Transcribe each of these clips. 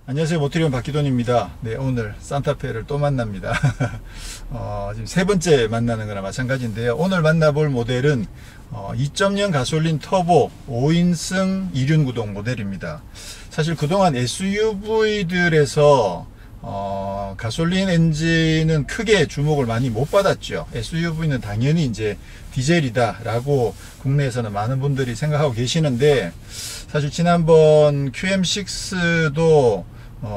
안녕하세요. 모트리온 박기돈입니다. 네, 오늘 산타페를 또 만납니다. 지금 세 번째 만나는 거나 마찬가지인데요. 오늘 만나볼 모델은 2.0 가솔린 터보 5인승 2륜구동 모델입니다. 사실 그동안 SUV들에서 가솔린 엔진은 크게 주목을 많이 못 받았죠. SUV는 당연히 이제 디젤이다 라고 국내에서는 많은 분들이 생각하고 계시는데, 사실 지난번 QM6도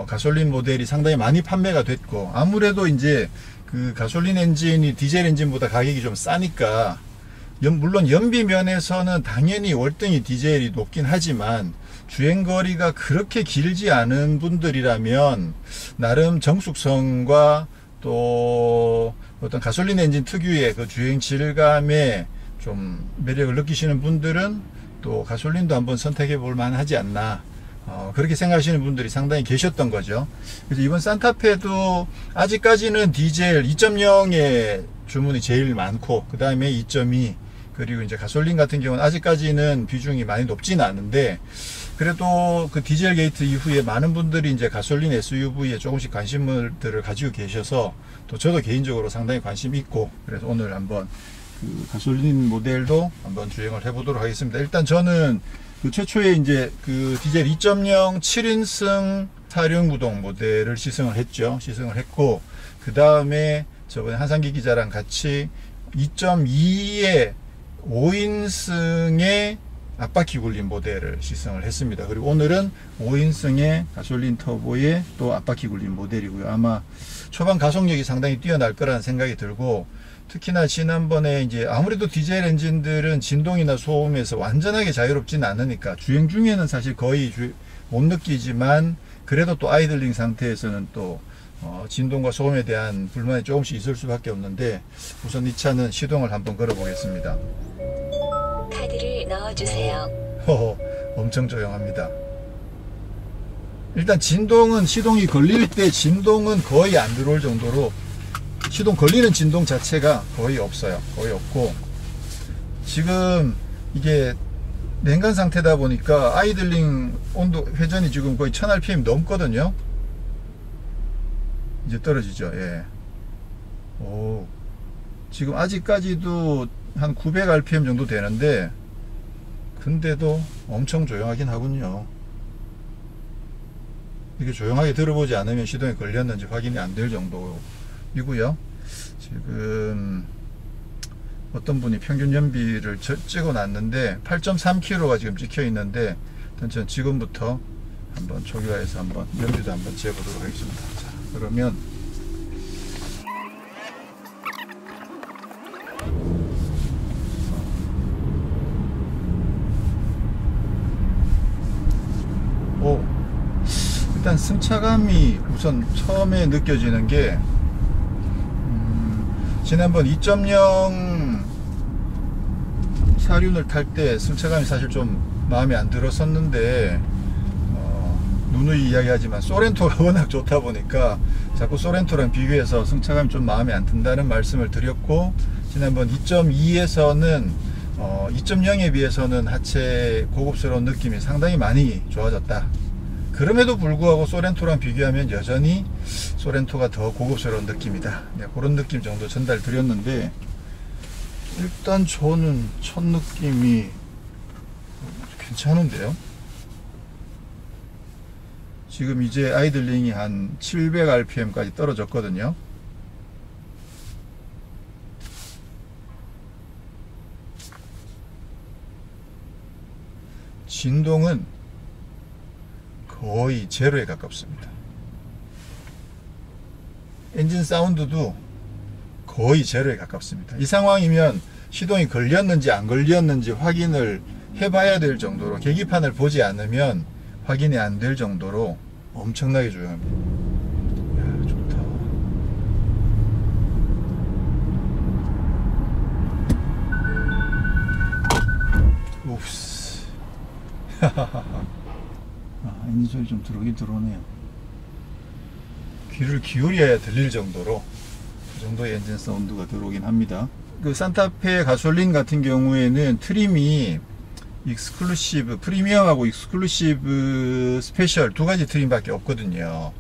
가솔린 모델이 상당히 많이 판매가 됐고, 아무래도 이제 그 가솔린 엔진이 디젤 엔진보다 가격이 좀 싸니까, 물론 연비 면에서는 당연히 월등히 디젤이 높긴 하지만 주행거리가 그렇게 길지 않은 분들이라면 나름 정숙성과 또 어떤 가솔린 엔진 특유의 그 주행 질감에 좀 매력을 느끼시는 분들은 또 가솔린도 한번 선택해 볼 만하지 않나, 그렇게 생각하시는 분들이 상당히 계셨던 거죠. 그래서 이번 산타페도 아직까지는 디젤 2.0의 주문이 제일 많고, 그 다음에 2.2, 그리고 이제 가솔린 같은 경우는 아직까지는 비중이 많이 높지는 않은데, 그래도 그 디젤 게이트 이후에 많은 분들이 이제 가솔린 SUV에 조금씩 관심들을 가지고 계셔서, 또 저도 개인적으로 상당히 관심이 있고, 그래서 오늘 한번 그 가솔린 모델도 한번 주행을 해보도록 하겠습니다. 일단 저는 그 최초에 이제 그 디젤 2.0 7인승 4륜구동 모델을 시승을 했죠. 시승을 했고, 그 다음에 저번에 한상기 기자랑 같이 2.2의 5인승의 앞바퀴 굴린 모델을 시승을 했습니다. 그리고 오늘은 5인승의 가솔린 터보의 또 앞바퀴 굴린 모델이고요. 아마 초반 가속력이 상당히 뛰어날 거라는 생각이 들고, 특히나 지난번에 이제 아무래도 디젤 엔진들은 진동이나 소음에서 완전하게 자유롭지는 않으니까 주행 중에는 사실 거의 못 느끼지만, 그래도 또 아이들링 상태에서는 또 진동과 소음에 대한 불만이 조금씩 있을 수밖에 없는데, 우선 이 차는 시동을 한번 걸어 보겠습니다. 카드를 넣어주세요. 엄청 조용합니다. 일단 진동은, 시동이 걸릴 때 진동은 거의 안 들어올 정도로, 시동 걸리는 진동 자체가 거의 없어요. 거의 없고, 지금 이게 냉간 상태다 보니까 아이들링 온도 회전이 지금 거의 1000rpm 넘거든요. 이제 떨어지죠. 예. 오, 지금 아직까지도 한 900rpm 정도 되는데, 근데도 엄청 조용하긴 하군요. 이게 조용하게 들어보지 않으면 시동이 걸렸는지 확인이 안 될 정도이고요. 지금 어떤 분이 평균 연비를 찍어 놨는데 8.3km가 지금 찍혀 있는데, 일단 전 지금부터 한번 초기화해서 한번 연비도 한번 재보도록 하겠습니다. 자, 그러면 일단 승차감이 우선 처음에 느껴지는 게, 지난번 2.0 4륜을 탈 때 승차감이 사실 좀 마음에 안 들었었는데, 누누이 이야기하지만 소렌토가 워낙 좋다 보니까 자꾸 소렌토랑 비교해서 승차감이 좀 마음에 안 든다는 말씀을 드렸고, 지난번 2.2에서는 2.0에 비해서는 하체 고급스러운 느낌이 상당히 많이 좋아졌다. 그럼에도 불구하고 소렌토랑 비교하면 여전히 소렌토가 더 고급스러운 느낌이다. 네, 그런 느낌 정도 전달 드렸는데, 일단 저는 첫 느낌이 괜찮은데요. 지금 이제 아이들링이 한 700rpm까지 떨어졌거든요. 진동은 거의 제로에 가깝습니다. 엔진 사운드도 거의 제로에 가깝습니다. 이 상황이면 시동이 걸렸는지 안 걸렸는지 확인을 해봐야 될 정도로, 계기판을 보지 않으면 확인이 안 될 정도로 엄청나게 조용합니다. 이야, 좋다. 옵스. 엔진 소리 좀 들어오긴 들어오네요. 귀를 기울여야 들릴 정도로 그 정도의 엔진 사운드가 들어오긴 합니다. 그 산타페 가솔린 같은 경우에는 트림이 익스클루시브 프리미엄하고 익스클루시브 스페셜 두 가지 트림밖에 없거든요.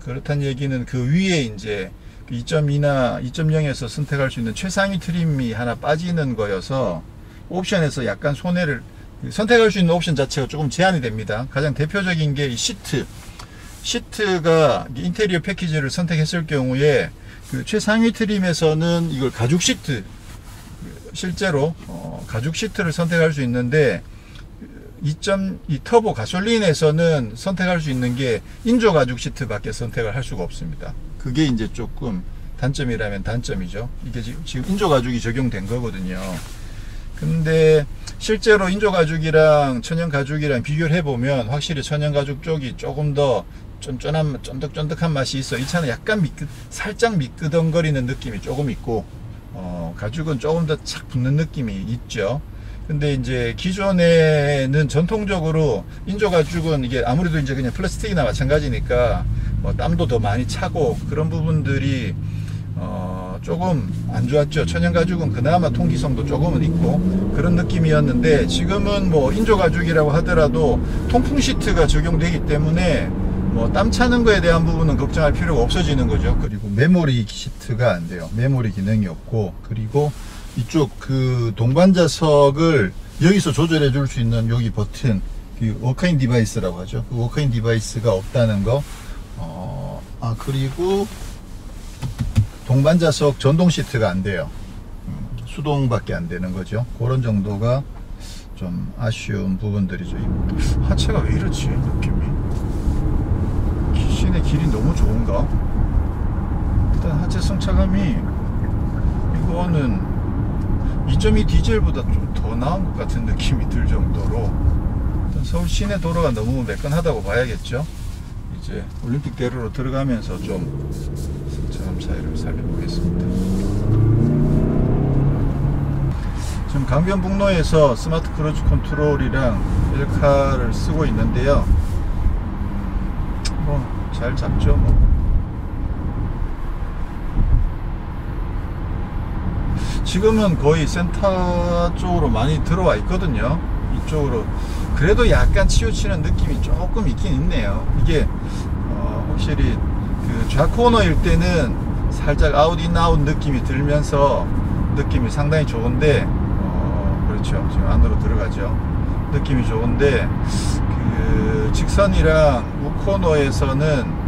그렇다는 얘기는 그 위에 이제 2.2나 2.0에서 선택할 수 있는 최상위 트림이 하나 빠지는 거여서 옵션에서 약간 손해를, 선택할 수 있는 옵션 자체가 조금 제한이 됩니다. 가장 대표적인 게 이 시트가 인테리어 패키지를 선택했을 경우에 그 최상위 트림에서는 이걸 가죽 시트, 실제로 가죽 시트를 선택할 수 있는데 2.2 터보 가솔린에서는 선택할 수 있는 게 인조 가죽 시트밖에 선택을 할 수가 없습니다. 그게 이제 조금 단점이라면 단점이죠. 이게 지금 인조 가죽이 적용된 거거든요. 근데 실제로 인조 가죽이랑 천연 가죽이랑 비교를 해보면 확실히 천연 가죽 쪽이 조금 더 쫀득쫀득한 맛이 있어. 이 차는 약간 살짝 미끄덩거리는 느낌이 조금 있고, 가죽은 조금 더 착 붙는 느낌이 있죠. 근데 이제 기존에는 전통적으로 인조 가죽은 이게 아무래도 이제 그냥 플라스틱이나 마찬가지니까 뭐 땀도 더 많이 차고 그런 부분들이 조금 안 좋았죠. 천연 가죽은 그나마 통기성도 조금은 있고 그런 느낌이었는데, 지금은 뭐 인조 가죽이라고 하더라도 통풍 시트가 적용되기 때문에 뭐 땀 차는 거에 대한 부분은 걱정할 필요가 없어지는 거죠. 그리고 메모리 시트가 안 돼요. 메모리 기능이 없고, 그리고 이쪽 그 동반자석을 여기서 조절해 줄 수 있는 여기 버튼, 그 워크인 디바이스라고 하죠. 그 워크인 디바이스가 없다는 거. 그리고 동반자석 전동 시트가 안 돼요. 수동밖에 안 되는 거죠. 그런 정도가 좀 아쉬운 부분들이죠. 하체가 왜 이렇지, 느낌이? 시내 길이 너무 좋은가? 일단 하체 승차감이 이거는 2.2 디젤보다 좀 더 나은 것 같은 느낌이 들 정도로, 일단 서울 시내 도로가 너무 매끈하다고 봐야겠죠. 이제 올림픽대로로 들어가면서 좀 승차감 차이를 살펴보겠습니다. 지금 강변북로에서 스마트 크루즈 컨트롤이랑 엘카를 쓰고 있는데요. 뭐 잘 잡죠. 뭐 지금은 거의 센터 쪽으로 많이 들어와 있거든요. 이쪽으로 그래도 약간 치우치는 느낌이 조금 있긴 있네요. 이게 확실히 그 좌코너일 때는 살짝 아웃 인 아웃 느낌이 들면서 느낌이 상당히 좋은데, 그렇죠, 지금 안으로 들어가죠. 느낌이 좋은데 그 직선이랑 우코너에서는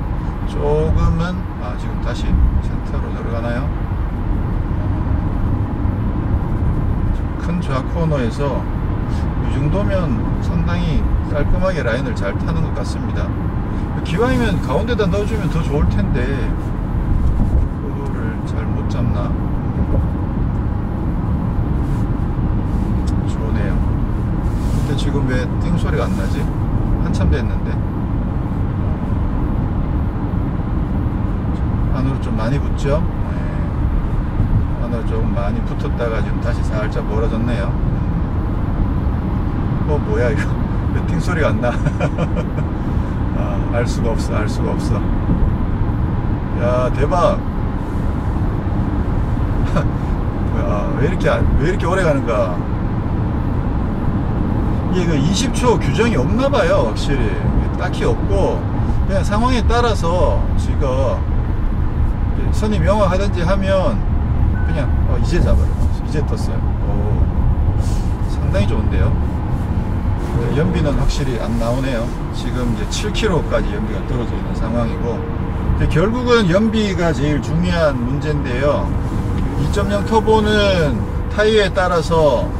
조금은 지금 다시 센터로 들어가나요? 큰 좌코너에서 이 정도면 상당히 깔끔하게 라인을 잘 타는 것 같습니다. 기왕이면 가운데다 넣어주면 더 좋을 텐데 그거를 잘 못 잡나? 좋네요. 근데 지금 왜 띵 소리가 안 나지? 한참 됐는데. 안으로 좀 많이 붙죠? 안으로 조금 많이 붙었다가 지금 다시 살짝 멀어졌네요. 뭐야 이거? 왜 띵 소리가 안 나? 알 수가 없어. 야, 대박. 뭐야, 왜 이렇게 오래 가는가? 이게 그 20초 규정이 없나 봐요. 확실히 딱히 없고, 그냥 상황에 따라서 지금 선이 명확하든지 하면 그냥 이제 잡아요. 이제 떴어요. 상당히 좋은데요. 연비는 확실히 안 나오네요. 지금 이제 7km까지 연비가 떨어져 있는 상황이고, 결국은 연비가 제일 중요한 문제인데요. 2.0 터보는 타이어에 따라서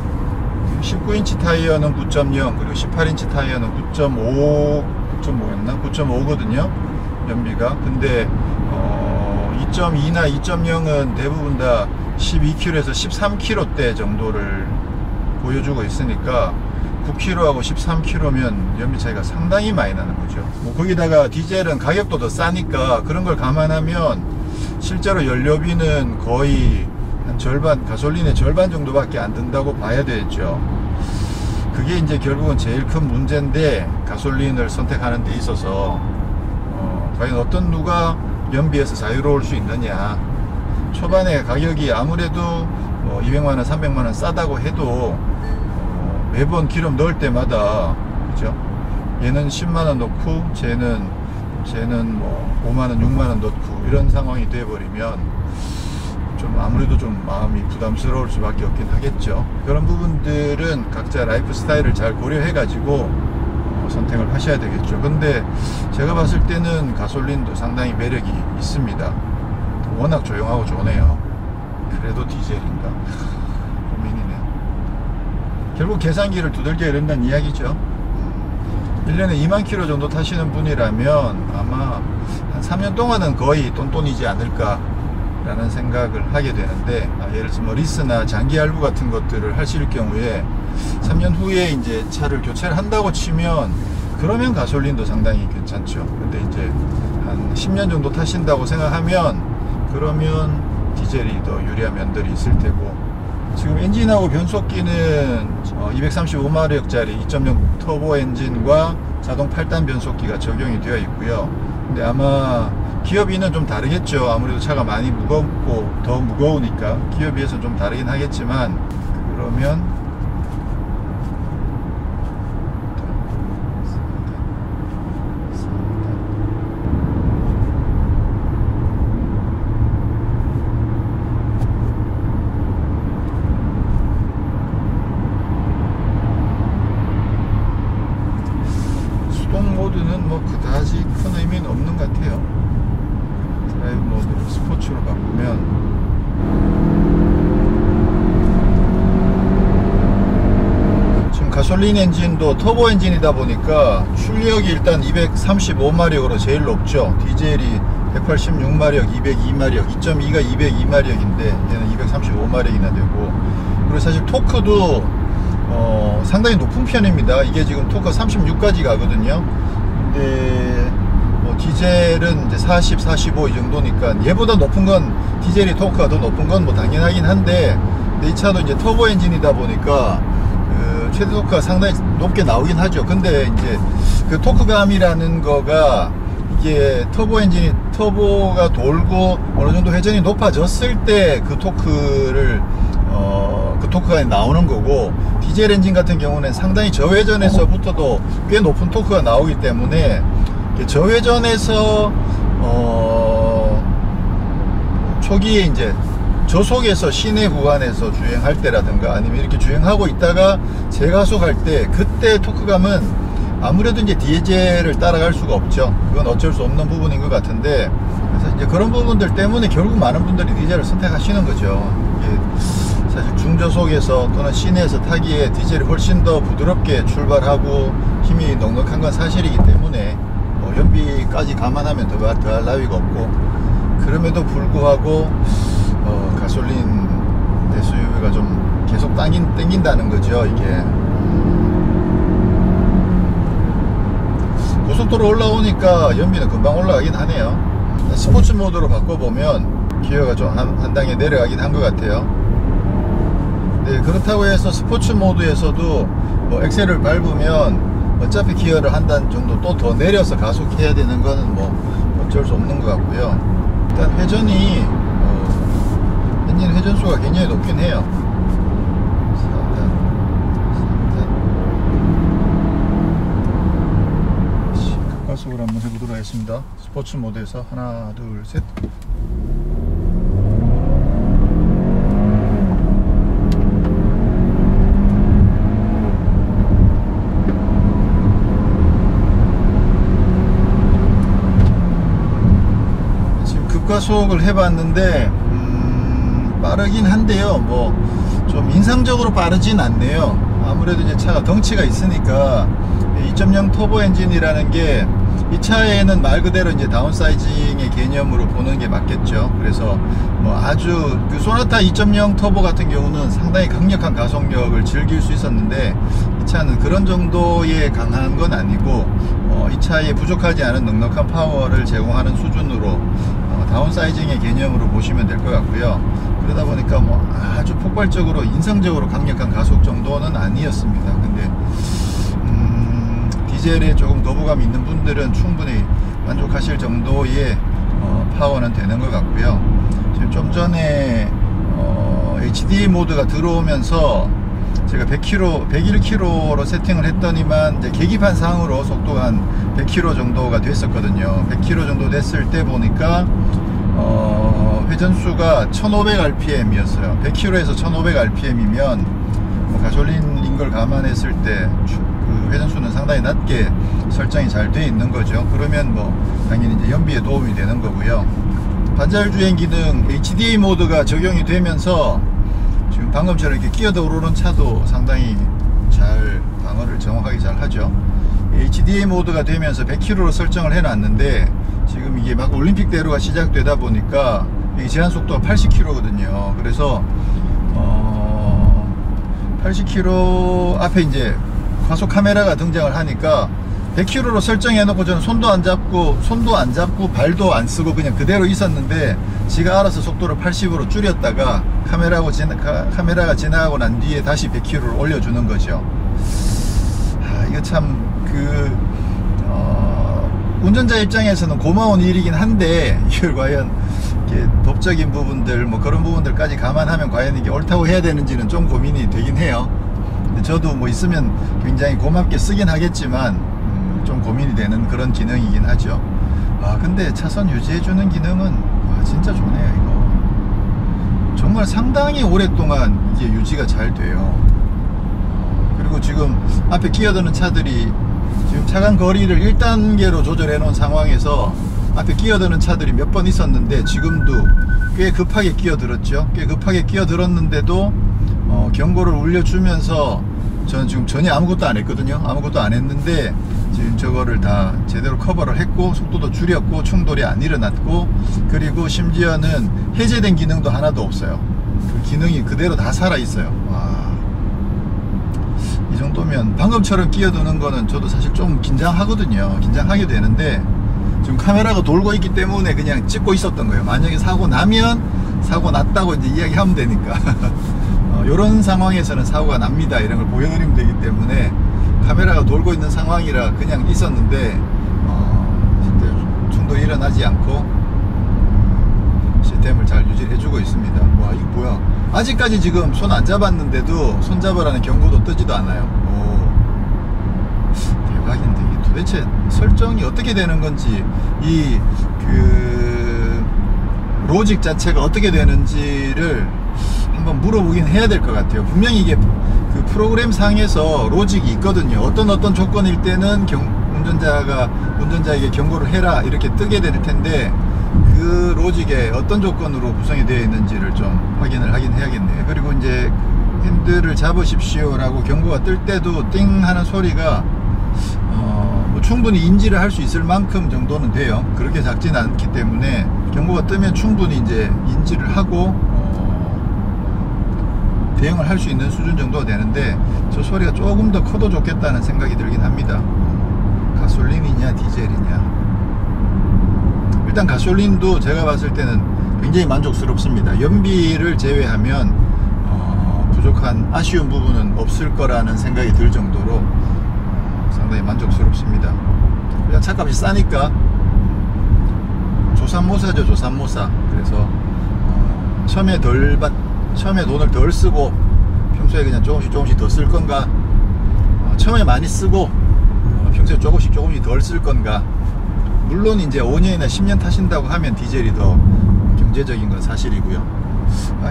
19인치 타이어는 9.0, 그리고 18인치 타이어는 9.5였나? 9.5거든요. 연비가. 근데 2.2나 2.0은 대부분 다 12km에서 13km대 정도를 보여주고 있으니까 9km하고 13km면 연비 차이가 상당히 많이 나는 거죠. 뭐 거기다가 디젤은 가격도 더 싸니까 그런 걸 감안하면 실제로 연료비는 거의 한 절반, 가솔린의 절반 정도밖에 안 든다고 봐야 되죠. 그게 이제 결국은 제일 큰 문제인데, 가솔린을 선택하는 데 있어서 과연 어떤 누가 연비에서 자유로울 수 있느냐. 초반에 가격이 아무래도 200만원, 300만원 싸다고 해도 매번 기름 넣을 때마다, 그죠? 얘는 10만원 넣고 쟤는 뭐 5만원 6만원 넣고 이런 상황이 돼버리면 좀 아무래도 좀 마음이 부담스러울 수밖에 없긴 하겠죠. 그런 부분들은 각자 라이프 스타일을 잘 고려해 가지고 선택을 하셔야 되겠죠. 근데 제가 봤을 때는 가솔린도 상당히 매력이 있습니다. 워낙 조용하고 좋네요. 그래도 디젤인가? 고민이네. 결국 계산기를 두들겨야 된다는 이야기죠. 1년에 2만 킬로 정도 타시는 분이라면 아마 한 3년 동안은 거의 똔똔이지 않을까 라는 생각을 하게 되는데, 예를 들어서 뭐 리스나 장기 할부 같은 것들을 하실 경우에 3년 후에 이제 차를 교체를 한다고 치면 그러면 가솔린도 상당히 괜찮죠. 근데 이제 한 10년 정도 타신다고 생각하면 그러면 디젤이 더 유리한 면들이 있을 테고, 지금 엔진하고 변속기는 235마력짜리 2.0 터보 엔진과 자동 8단 변속기가 적용이 되어 있고요. 근데 아마 기어비는 좀 다르겠죠. 아무래도 차가 많이 무겁고 더 무거우니까 기어에 비해서는 좀 다르긴 하겠지만, 그러면 수동 모드는 뭐 그다지 큰 의미는 없는 것 같아요. 드라이브 모드를 스포츠로 바꾸면 지금 가솔린 엔진도 터보 엔진이다 보니까 출력이 일단 235마력으로 제일 높죠. 디젤이 186마력, 202마력, 2.2가 202마력인데 얘는 235마력이나 되고, 그리고 사실 토크도 상당히 높은 편입니다. 이게 지금 토크가 36까지 가거든요. 근데 디젤은 이제 40, 45 이 정도니까 얘보다 높은 건, 디젤이 토크가 더 높은 건 뭐 당연하긴 한데, 근데 이 차도 이제 터보 엔진이다 보니까 최대 토크가 상당히 높게 나오긴 하죠. 근데 이제 그 토크감이라는 거가, 이게 터보 엔진이, 터보가 돌고 어느 정도 회전이 높아졌을 때 그 토크를 그 토크가 나오는 거고, 디젤 엔진 같은 경우는 상당히 저회전에서부터도 꽤 높은 토크가 나오기 때문에 저회전에서 초기에 이제 저속에서 시내 구간에서 주행할 때라든가 아니면 이렇게 주행하고 있다가 재가속할 때, 그때 토크감은 아무래도 이제 디젤을 따라갈 수가 없죠. 그건 어쩔 수 없는 부분인 것 같은데, 그래서 이제 그런 부분들 때문에 결국 많은 분들이 디젤을 선택하시는 거죠. 이게 사실 중저속에서 또는 시내에서 타기에 디젤이 훨씬 더 부드럽게 출발하고 힘이 넉넉한 건 사실이기 때문에 연비까지 감안하면 더할 나위가 없고, 그럼에도 불구하고 가솔린 SUV가 좀 계속 땡긴다는 거죠. 이게 고속도로 올라오니까 연비는 금방 올라가긴 하네요. 스포츠 모드로 바꿔보면 기어가 좀 한 단계 내려가긴 한 것 같아요. 네, 그렇다고 해서 스포츠 모드에서도 뭐 엑셀을 밟으면 어차피 기어를 한 단 정도 또 더 내려서 가속해야 되는 거는 뭐 어쩔 수 없는 것 같고요. 일단 회전이 엔진 회전수가 굉장히 높긴 해요. 4단 가속을 한번 해보도록 하겠습니다. 스포츠 모드에서 하나 둘 셋. 급가속을 해봤는데 빠르긴 한데요. 뭐 좀 인상적으로 빠르진 않네요. 아무래도 이제 차가 덩치가 있으니까 2.0 터보 엔진이라는 게 이 차에는 말 그대로 이제 다운사이징의 개념으로 보는 게 맞겠죠. 그래서 뭐 아주 그 소나타 2.0 터보 같은 경우는 상당히 강력한 가속력을 즐길 수 있었는데, 이 차는 그런 정도의 강한 건 아니고 이 차에 부족하지 않은 넉넉한 파워를 제공하는 수준으로 다운사이징의 개념으로 보시면 될 것 같고요. 그러다 보니까 뭐 아주 폭발적으로 인상적으로 강력한 가속 정도는 아니었습니다. 근데 디젤에 조금 거부감 있는 분들은 충분히 만족하실 정도의 파워는 되는 것 같고요. 지금 좀 전에 HD 모드가 들어오면서 제가 101km로 세팅을 했더니만 이제 계기판 상으로 속도가 한 100km 정도가 됐었거든요. 100km 정도 됐을 때 보니까 회전수가 1500rpm이었어요. 100km에서 1500rpm이면 가솔린인 걸 감안했을 때 그 회전수는 상당히 낮게 설정이 잘 되어 있는 거죠. 그러면 뭐 당연히 이제 연비에 도움이 되는 거고요. 반자율 주행 기능 HDA 모드가 적용이 되면서 지금 방금처럼 이렇게 끼어들 오르는 차도 상당히 잘 방어를 정확하게 잘 하죠. HDA 모드가 되면서 100km로 설정을 해 놨는데 지금 이게 막 올림픽대로가 시작되다 보니까 이 제한 속도가 80km거든요. 그래서 80km 앞에 이제 과속 카메라가 등장을 하니까 100km로 설정해 놓고 저는 손도 안 잡고 발도 안 쓰고 그냥 그대로 있었는데 지가 알아서 속도를 80으로 줄였다가 카메라가 지나가고 난 뒤에 다시 100km를 올려주는 거죠. 이거 참 운전자 입장에서는 고마운 일이긴 한데 이걸 과연 이렇게 법적인 부분들 뭐 그런 부분들까지 감안하면 과연 이게 옳다고 해야 되는지는 좀 고민이 되긴 해요. 근데 저도 뭐 있으면 굉장히 고맙게 쓰긴 하겠지만 좀 고민이 되는 그런 기능이긴 하죠. 근데 차선 유지해주는 기능은 진짜 좋네요. 이거 정말 상당히 오랫동안 이게 유지가 잘 돼요. 그리고 지금 앞에 끼어드는 차들이 지금 차간 거리를 1단계로 조절해 놓은 상황에서 앞에 끼어드는 차들이 몇 번 있었는데 지금도 꽤 급하게 끼어들었죠. 꽤 급하게 끼어들었는데도 경고를 울려주면서 저는 지금 전혀 아무것도 안 했거든요. 아무것도 안 했는데 지금 저거를 다 제대로 커버를 했고 속도도 줄였고 충돌이 안 일어났고 그리고 심지어는 해제된 기능도 하나도 없어요. 그 기능이 그대로 다 살아있어요. 이 정도면 방금처럼 끼어드는 거는 저도 사실 좀 긴장하거든요. 긴장하게 되는데 지금 카메라가 돌고 있기 때문에 그냥 찍고 있었던 거예요. 만약에 사고 나면 사고 났다고 이제 이야기하면 되니까 이런 상황에서는 사고가 납니다 이런 걸 보여드리면 되기 때문에 카메라가 돌고 있는 상황이라 그냥 있었는데 충돌이 일어나지 않고 시스템을 잘 유지를 해주고 있습니다. 와, 이거 뭐야? 아직까지 지금 손 안 잡았는데도 손 잡으라는 경고도 뜨지도 않아요. 대박인데 이게 도대체 설정이 어떻게 되는 건지 이 로직 자체가 어떻게 되는지를 한번 물어보긴 해야 될 것 같아요. 분명히 이게 그 프로그램 상에서 로직이 있거든요. 어떤 조건일 때는 운전자에게 경고를 해라 이렇게 뜨게 될 텐데 그 로직에 어떤 조건으로 구성이 되어 있는지를 좀 확인을 하긴 해야겠네요. 그리고 이제 핸들을 잡으십시오 라고 경고가 뜰 때도 띵 하는 소리가 뭐 충분히 인지를 할 수 있을 만큼 정도는 돼요. 그렇게 작지는 않기 때문에 경고가 뜨면 충분히 이제 인지를 하고 대응을 할 수 있는 수준 정도가 되는데 저 소리가 조금 더 커도 좋겠다는 생각이 들긴 합니다. 가솔린이냐 디젤이냐. 일단 가솔린도 제가 봤을 때는 굉장히 만족스럽습니다. 연비를 제외하면 부족한 아쉬운 부분은 없을 거라는 생각이 들 정도로 상당히 만족스럽습니다. 그냥 차값이 싸니까 조삼모사죠. 조삼모사. 그래서 처음에 돈을 덜 쓰고 평소에 그냥 조금씩 더 쓸 건가, 처음에 많이 쓰고 평소에 조금씩 덜 쓸 건가. 물론 이제 5년이나 10년 타신다고 하면 디젤이 더 경제적인 건 사실이고요.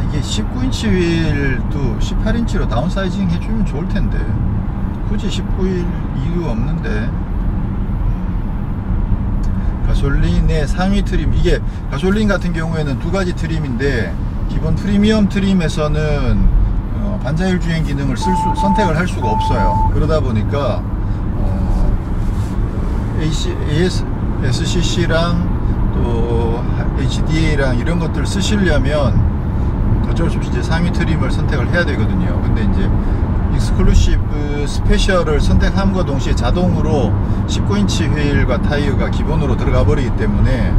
이게 19인치 휠도 18인치로 다운사이징 해주면 좋을 텐데 굳이 19일 이유 없는데. 가솔린의 상위 트림, 이게 가솔린 같은 경우에는 두 가지 트림인데 기본 프리미엄 트림에서는 반자율 주행 기능을 선택을 할 수가 없어요. 그러다 보니까 SCC랑 또 HDA랑 이런 것들을 쓰시려면 어쩔 수 없이 이제 상위 트림을 선택을 해야 되거든요. 근데 이제 익스클루시브 스페셜을 선택함과 동시에 자동으로 19인치 휠과 타이어가 기본으로 들어가 버리기 때문에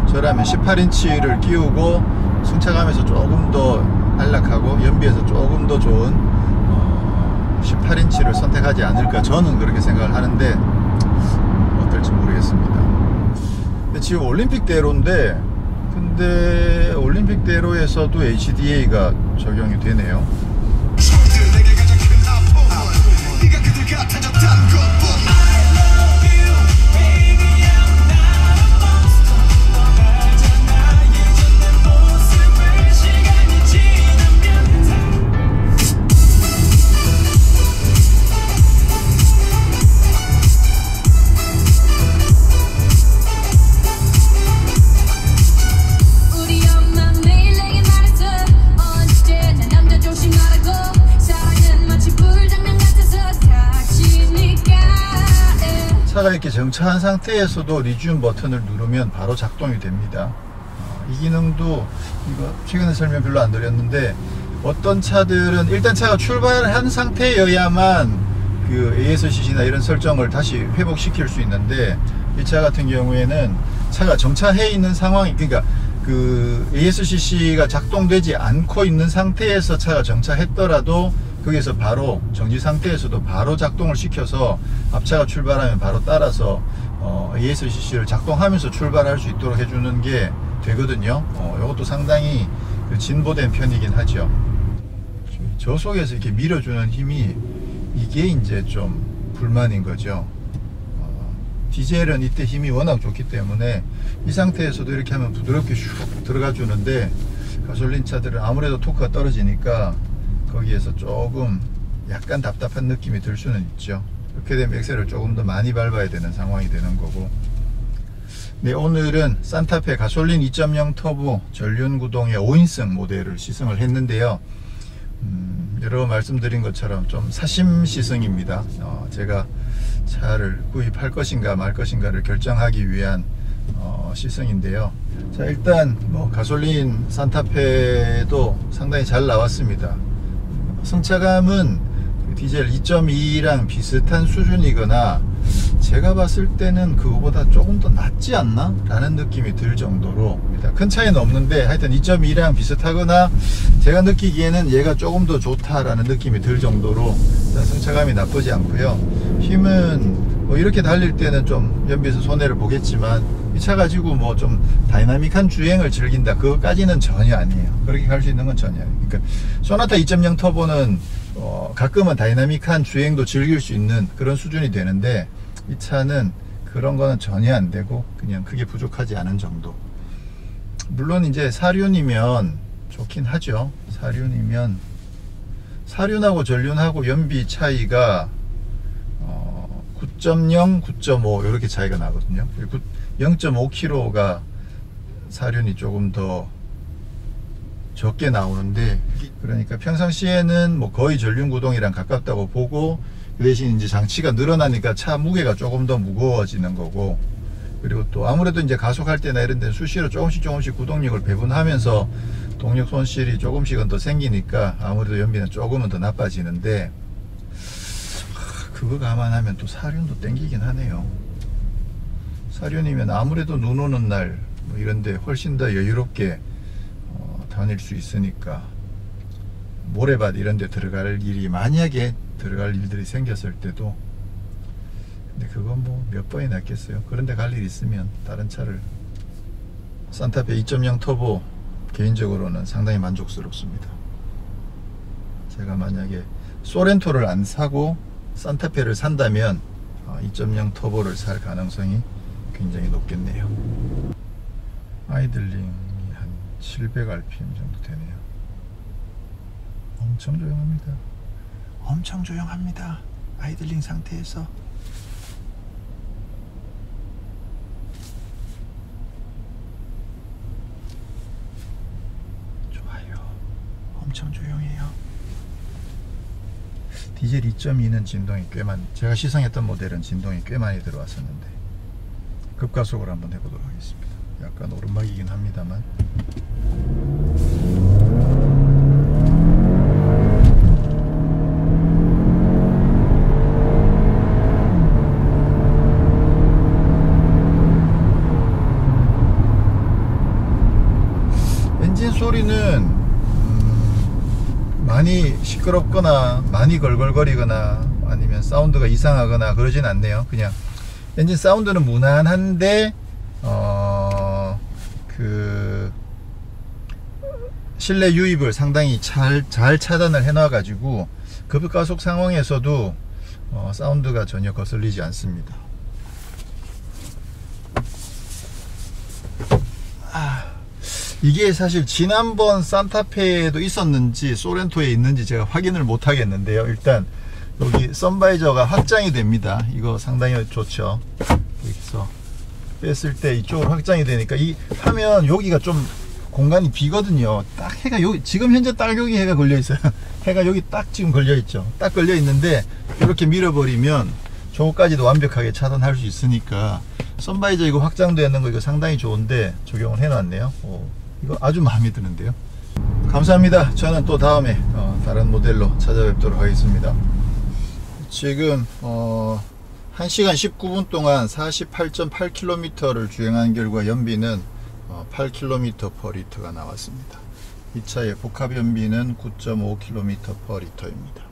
저라면 18인치를 끼우고 승차감에서 조금 더 안락하고 연비에서 조금 더 좋은 18인치를 선택하지 않을까, 저는 그렇게 생각을 하는데 어떨지 모르겠습니다. 근데 지금 올림픽대로인데, 근데 올림픽대로에서도 HDA가 적용이 되네요. 차가 이렇게 정차한 상태에서도 리튬 버튼을 누르면 바로 작동이 됩니다. 이 기능도 이거 최근에 설명 별로 안 드렸는데, 어떤 차들은 일단 차가 출발한 상태여야만 그 ASCC나 이런 설정을 다시 회복시킬 수 있는데, 이 차 같은 경우에는 차가 정차해 있는 상황이, 그러니까 그 ASCC가 작동되지 않고 있는 상태에서 차가 정차했더라도 거기서 바로 정지 상태에서도 바로 작동을 시켜서 앞차가 출발하면 바로 따라서 ASCC를 작동하면서 출발할 수 있도록 해주는 게 되거든요. 이것도 상당히 진보된 편이긴 하죠. 저속에서 이렇게 밀어주는 힘이, 이게 이제 좀 불만인 거죠. 디젤은 이때 힘이 워낙 좋기 때문에 이 상태에서도 이렇게 하면 부드럽게 슉 들어가 주는데, 가솔린 차들은 아무래도 토크가 떨어지니까 거기에서 조금 약간 답답한 느낌이 들 수는 있죠. 그렇게 되면 엑셀을 조금 더 많이 밟아야 되는 상황이 되는 거고. 네, 오늘은 산타페 가솔린 2.0 터보 전륜 구동의 5인승 모델을 시승을 했는데요. 여러 번 말씀드린 것처럼 좀 사심 시승입니다. 제가 차를 구입할 것인가 말 것인가를 결정하기 위한 시승인데요. 자, 일단 뭐 가솔린 산타페도 상당히 잘 나왔습니다. 승차감은 디젤 2.2랑 비슷한 수준이거나, 제가 봤을 때는 그거보다 조금 더 낫지 않나? 라는 느낌이 들 정도로, 일단 큰 차이는 없는데 하여튼 2.2랑 비슷하거나, 제가 느끼기에는 얘가 조금 더 좋다라는 느낌이 들 정도로 일단 승차감이 나쁘지 않고요. 힘은 뭐 이렇게 달릴 때는 좀 연비에서 손해를 보겠지만, 이 차 가지고 뭐 좀 다이나믹한 주행을 즐긴다, 그거까지는 전혀 아니에요. 그렇게 갈 수 있는 건 전혀 아니에요. 그러니까 소나타 2.0 터보는 가끔은 다이나믹한 주행도 즐길 수 있는 그런 수준이 되는데, 이 차는 그런 거는 전혀 안 되고 그냥 크게 부족하지 않은 정도. 물론 이제 사륜이면 좋긴 하죠. 사륜이면, 사륜하고 전륜하고 연비 차이가 9.0, 9.5 이렇게 차이가 나거든요. 0.5km가 사륜이 조금 더 적게 나오는데, 그러니까 평상시에는 뭐 거의 전륜 구동이랑 가깝다고 보고, 그 대신 이제 장치가 늘어나니까 차 무게가 조금 더 무거워지는 거고, 그리고 또 아무래도 이제 가속할 때나 이런 데 수시로 조금씩 구동력을 배분하면서 동력 손실이 조금씩은 더 생기니까 아무래도 연비는 조금은 더 나빠지는데, 그거 감안하면 또 사륜도 땡기긴 하네요. 사륜이면 아무래도 눈 오는 날 뭐 이런데 훨씬 더 여유롭게 다닐 수 있으니까, 모래밭 이런 데 들어갈 일이, 만약에 들어갈 일들이 생겼을 때도, 근데 그건 뭐 몇 번이 낫겠어요. 그런데 갈 일 있으면 다른 차를. 산타페 2.0 터보 개인적으로는 상당히 만족스럽습니다. 제가 만약에 소렌토를 안 사고 산타페를 산다면 2.0 터보를 살 가능성이 굉장히 높겠네요. 아이들링이 한 700rpm 정도 되네요. 엄청 조용합니다. 엄청 조용합니다. 아이들링 상태에서. 좋아요. 엄청 조용해요. 디젤 2.2는 진동이 꽤 많이, 제가 시승했던 모델은 진동이 꽤 많이 들어왔었는데, 급가속을 한번 해보도록 하겠습니다. 약간 오르막이긴 합니다만. 엔진 소리는 많이 시끄럽거나 많이 걸걸거리거나 아니면 사운드가 이상하거나 그러진 않네요. 그냥 엔진 사운드는 무난한데 그 실내 유입을 상당히 잘 차단을 해놔 가지고 급가속 상황에서도 사운드가 전혀 거슬리지 않습니다. 이게 사실 지난번 산타페에도 있었는지 소렌토에 있는지 제가 확인을 못 하겠는데요. 일단 여기 선바이저가 확장이 됩니다. 이거 상당히 좋죠. 여기서 뺐을 때 이쪽으로 확장이 되니까, 이 하면 여기가 좀 공간이 비거든요. 딱 해가 여기, 지금 현재 딱 여기 해가 걸려 있어요. 해가 여기 딱 지금 걸려 있죠. 딱 걸려 있는데 이렇게 밀어버리면 저거까지도 완벽하게 차단할 수 있으니까 선바이저 이거 확장되는 거 이거 상당히 좋은데 적용을 해놨네요. 이거 아주 마음에 드는데요. 감사합니다. 저는 또 다음에 다른 모델로 찾아뵙도록 하겠습니다. 지금 1시간 19분 동안 48.8km를 주행한 결과 연비는 8km/L가 나왔습니다. 이 차의 복합 연비는 9.5km/L입니다.